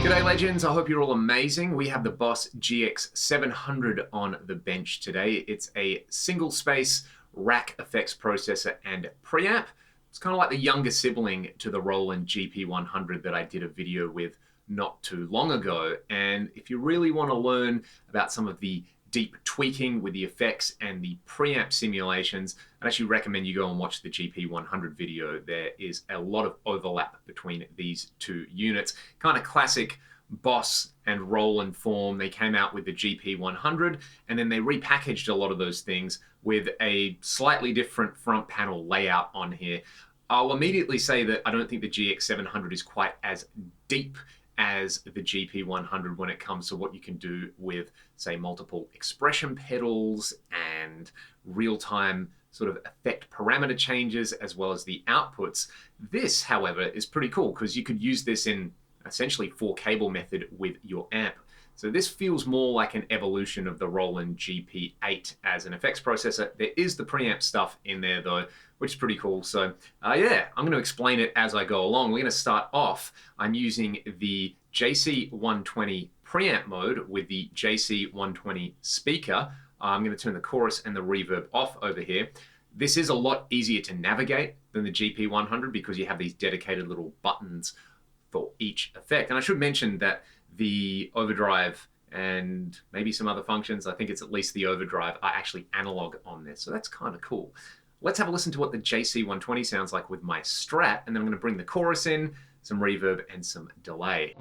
G'day legends, I hope you're all amazing. We have the Boss GX-700 on the bench today. It's a single space rack effects processor and preamp. It's kind of like the younger sibling to the Roland GP100 that I did a video with not too long ago. And if you really want to learn about some of the deep tweaking with the effects and the preamp simulations, I'd actually recommend you go and watch the GP100 video. There is a lot of overlap between these two units. Kind of classic Boss and Roland form. They came out with the GP100 and then they repackaged a lot of those things with a slightly different front panel layout on here. I'll immediately say that I don't think the GX700 is quite as deep as the GP100 when it comes to what you can do with, say, multiple expression pedals and real-time sort of effect parameter changes as well as the outputs. This, however, is pretty cool because you could use this in essentially 4-cable method with your amp. So this feels more like an evolution of the Roland GP8 as an effects processor. There is the preamp stuff in there though, which is pretty cool. So yeah, I'm going to explain it as I go along. We're going to start off. I'm using the JC120 preamp mode with the JC120 speaker. I'm going to turn the chorus and the reverb off over here. This is a lot easier to navigate than the GP100 because you have these dedicated little buttons for each effect. And I should mention that the overdrive and maybe some other functions, I think it's at least the overdrive, are actually analog on this. So that's kind of cool. Let's have a listen to what the JC120 sounds like with my Strat, and then I'm going to bring the chorus in, some reverb and some delay.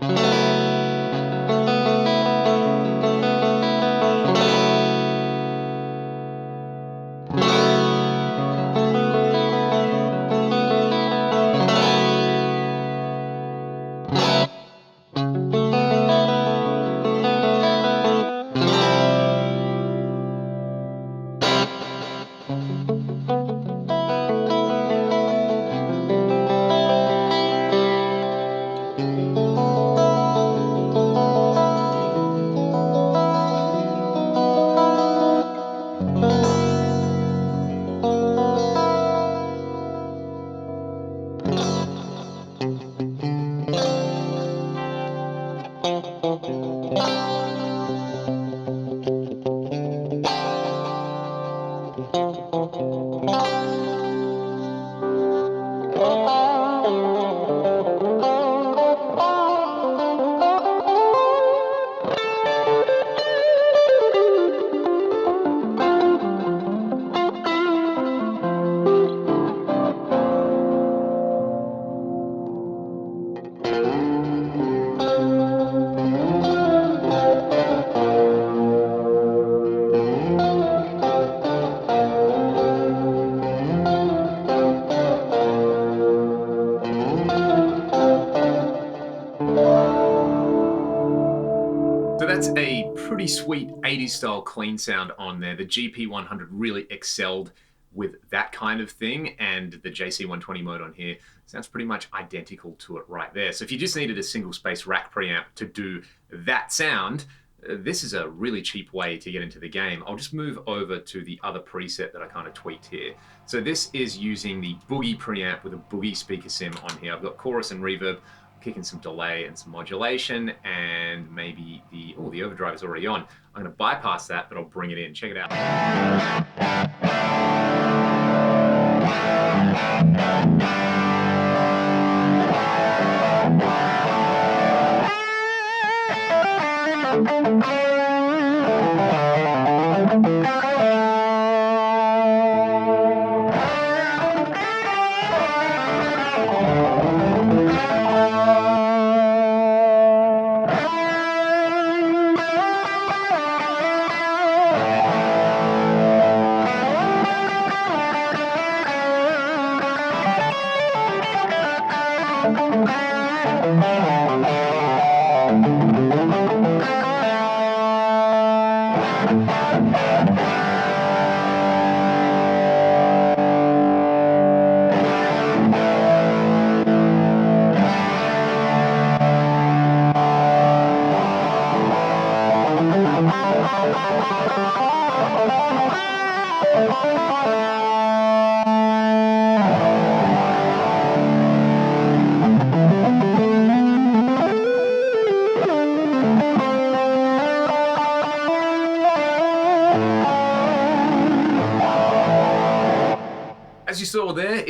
So that's a pretty sweet 80s style clean sound on there. The GP100 really excelled with that kind of thing, and the JC120 mode on here sounds pretty much identical to it right there. So if you just needed a single space rack preamp to do that sound, this is a really cheap way to get into the game. I'll just move over to the other preset that I kind of tweaked here. So this is using the Boogie preamp with a Boogie speaker sim on here. I've got chorus and reverb, kicking some delay and some modulation, and maybe the overdrive is already on. I'm going to bypass that, but I'll bring it in. Check it out.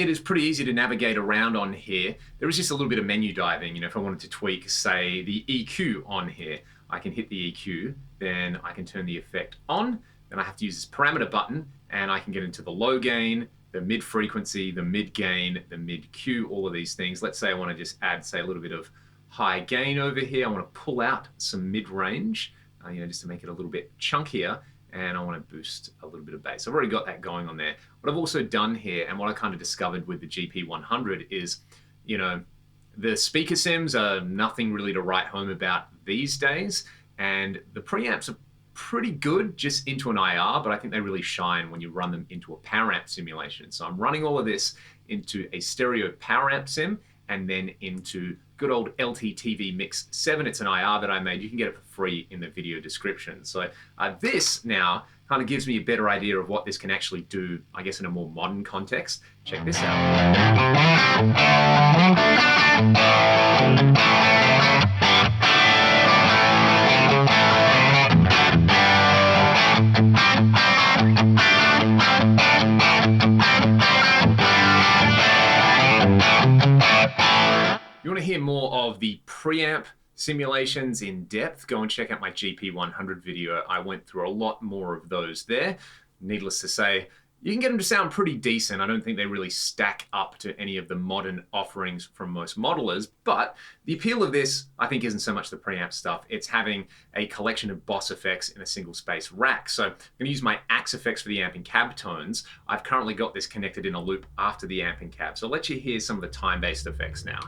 it is pretty easy to navigate around on here. There is just a little bit of menu diving. You know, if I wanted to tweak, say, the EQ on here, I can hit the EQ, then I can turn the effect on, then I have to use this parameter button, and I can get into the low gain, the mid frequency, the mid gain, the mid Q, all of these things. Let's say I want to just add, say, a little bit of high gain over here. I want to pull out some mid range, you know, just to make it a little bit chunkier. And I want to boost a little bit of bass. I've already got that going on there. What I've also done here, and what I kind of discovered with the GP100 is, you know, the speaker sims are nothing really to write home about these days, and the preamps are pretty good just into an IR, but I think they really shine when you run them into a power amp simulation. So I'm running all of this into a stereo power amp sim, and then into good old LTTV Mix 7. It's an IR that I made. You can get it for free in the video description. So this now kind of gives me a better idea of what this can actually do, I guess, in a more modern context. Check this out. You want to hear more of the preamp simulations in depth, go and check out my GP100 video. I went through a lot more of those there. Needless to say, you can get them to sound pretty decent. I don't think they really stack up to any of the modern offerings from most modelers, but the appeal of this, I think, isn't so much the preamp stuff. It's having a collection of boss effects in a single space rack. So I'm going to use my axe effects for the amp and cab tones. I've currently got this connected in a loop after the amp and cab. So I'll let you hear some of the time-based effects now.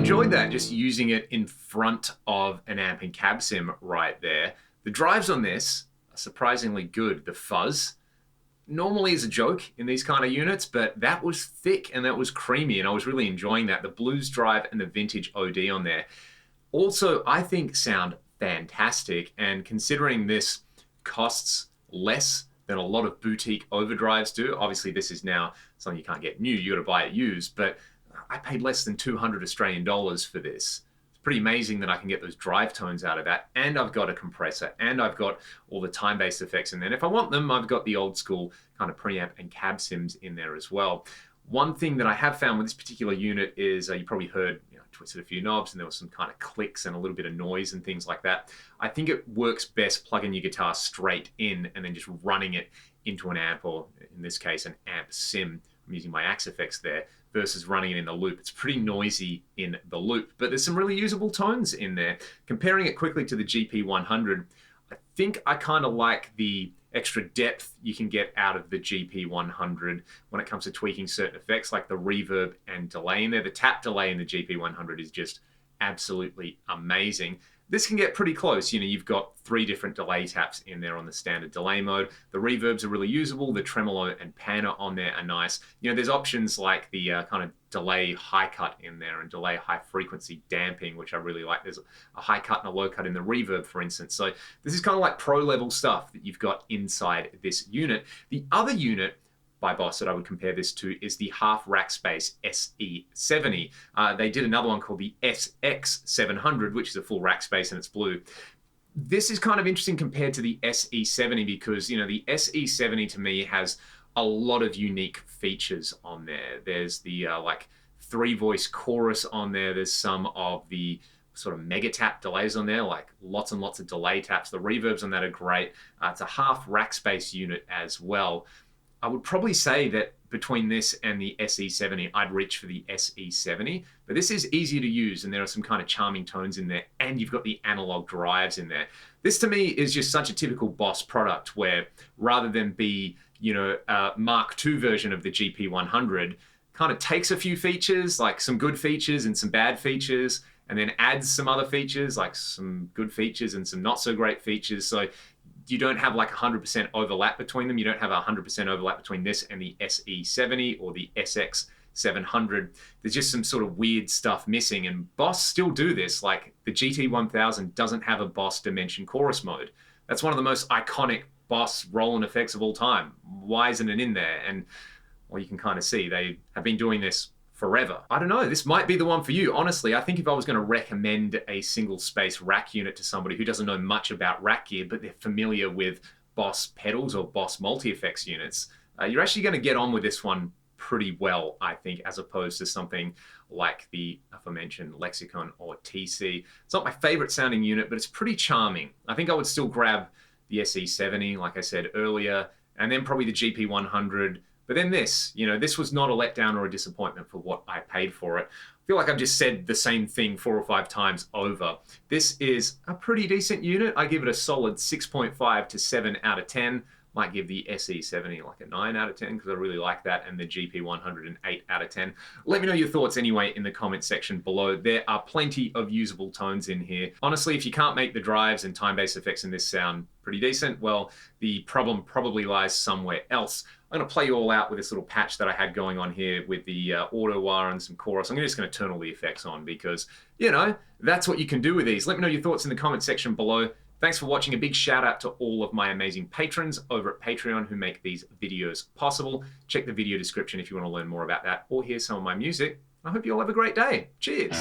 enjoyed that, just using it in front of an amp and cab sim right there. The drives on this are surprisingly good. The fuzz normally is a joke in these kind of units, but that was thick and that was creamy, and I was really enjoying that. The blues drive and the vintage OD on there also, I think, sound fantastic, and considering this costs less than a lot of boutique overdrives do. Obviously, this is now something you can't get new, you got to buy it used, but I paid less than 200 Australian dollars for this. It's pretty amazing that I can get those drive tones out of that, and I've got a compressor, and I've got all the time-based effects in there. And if I want them, I've got the old school kind of preamp and cab sims in there as well. One thing that I have found with this particular unit is, you probably heard, twisted a few knobs and there was some kind of clicks and a little bit of noise and things like that. I think it works best plugging your guitar straight in and then just running it into an amp, or in this case, an amp sim. I'm using my Axe effects there, versus running it in the loop. It's pretty noisy in the loop, but there's some really usable tones in there. Comparing it quickly to the GP100, I think I kind of like the extra depth you can get out of the GP100 when it comes to tweaking certain effects like the reverb and delay in there. The tap delay in the GP100 is just absolutely amazing. This can get pretty close. You've got 3 different delay taps in there on the standard delay mode. The reverbs are really usable. The tremolo and panner on there are nice. There's options like the kind of delay high cut in there and delay high frequency damping, which I really like. There's a high cut and a low cut in the reverb, for instance. So this is kind of like pro level stuff that you've got inside this unit. The other unit by Boss that I would compare this to is the half rack space SE70. They did another one called the GX-700, which is a full rack space and it's blue. This is kind of interesting compared to the SE70 because, the SE70 to me has a lot of unique features on there. There's the like 3-voice chorus on there. There's some of the sort of mega tap delays on there, like lots and lots of delay taps. The reverbs on that are great. It's a half rack space unit as well. I would probably say that between this and the SE70, I'd reach for the SE70, but this is easier to use and there are some kind of charming tones in there, and you've got the analog drives in there. This to me is just such a typical Boss product where rather than be, a Mark II version of the GP100, kind of takes a few features, like some good features and some bad features, and then adds some other features, like some good features and some not so great features. So you don't have like 100% overlap between them. You don't have 100% overlap between this and the SE70 or the GX-700. There's just some sort of weird stuff missing, and Boss still do this. Like the GT1000 doesn't have a Boss Dimension chorus mode. That's one of the most iconic Boss roll-in effects of all time. Why isn't it in there? And well, you can kind of see they have been doing this forever. I don't know, this might be the one for you. Honestly, I think if I was going to recommend a single space rack unit to somebody who doesn't know much about rack gear, but they're familiar with Boss pedals or Boss multi-effects units, you're actually going to get on with this one pretty well, I think, as opposed to something like the aforementioned Lexicon or TC. It's not my favorite sounding unit, but it's pretty charming. I think I would still grab the SE70, like I said earlier, and then probably the GP100. But then this was not a letdown or a disappointment for what I paid for it. I feel like I've just said the same thing 4 or 5 times over. This is a pretty decent unit. I give it a solid 6.5 to 7 out of 10. Might give the SE70 like a 9 out of 10 because I really like that, and the GP100 an 8 out of 10. Let me know your thoughts anyway in the comment section below. There are plenty of usable tones in here. Honestly, if you can't make the drives and time-based effects in this sound pretty decent, well, the problem probably lies somewhere else. I'm going to play you all out with this little patch that I had going on here with the auto wire and some chorus. I'm just going to turn all the effects on because, that's what you can do with these. Let me know your thoughts in the comment section below. Thanks for watching. A big shout out to all of my amazing patrons over at Patreon who make these videos possible. Check the video description if you want to learn more about that or hear some of my music. I hope you all have a great day. Cheers.